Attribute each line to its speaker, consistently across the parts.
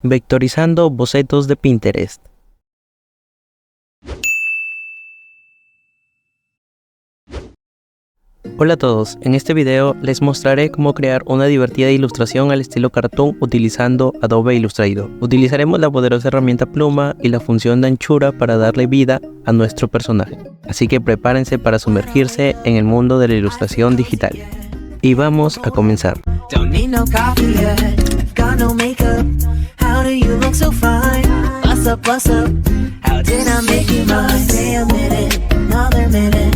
Speaker 1: Vectorizando bocetos de Pinterest. Hola a todos, en este video les mostraré cómo crear una divertida ilustración al estilo cartoon utilizando Adobe Illustrator. Utilizaremos la poderosa herramienta pluma y la función de anchura para darle vida a nuestro personaje. Así que prepárense para sumergirse en el mundo de la ilustración digital. Y vamos a comenzar.
Speaker 2: How do you look so fine? Bust up, how did I make you mine? Stay a minute, another minute.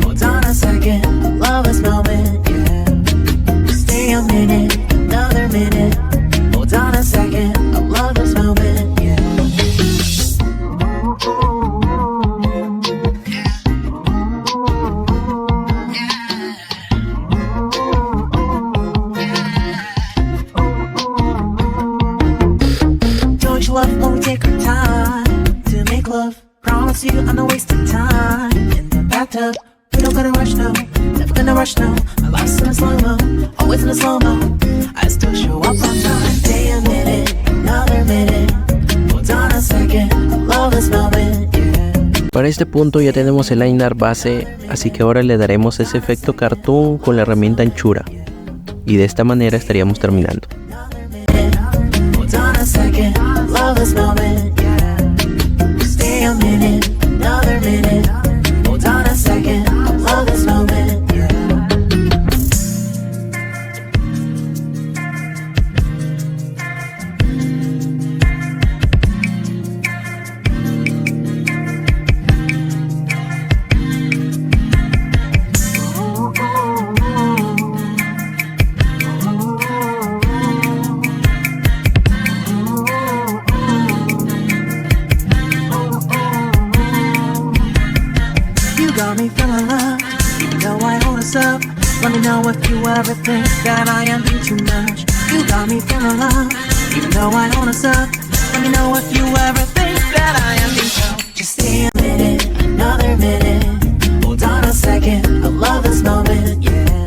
Speaker 2: Hold on a second, I love this moment, yeah. Stay a minute, another minute. Hold on a second, I love this moment, yeah. Love when we take our time to make love. Promise you I'm not wasting time in the bathtub. We don't gotta rush now, never gonna rush now. My life's in a slow-mo, always in a slow-mo. I still show up on time. Stay a minute, another minute. Hold on a second, I love this moment, yeah.
Speaker 1: Para este punto ya tenemos el line art base, así que ahora le daremos ese efecto cartoon con la herramienta anchura. Y de esta manera estaríamos terminando.
Speaker 2: Second, love this moment, yeah. Stay a minute, another minute. Hold on a second, love this moment, yeah. Got me feeling love, even though I hold us up. Let me know if you ever think that I am being too much. You got me feeling love, even though I hold us up. Let me know if you ever think that I am being too much. Just stay a minute, another minute. Hold on a second, I love this moment, yeah.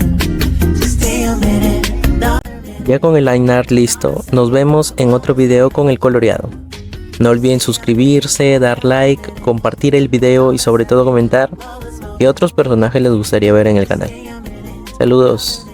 Speaker 2: Just stay a minute, another minute.
Speaker 1: Ya con el line art listo, nos vemos en otro video con el coloreado. No olviden suscribirse, dar like, compartir el video y sobre todo comentar qué otros personajes les gustaría ver en el canal. Saludos.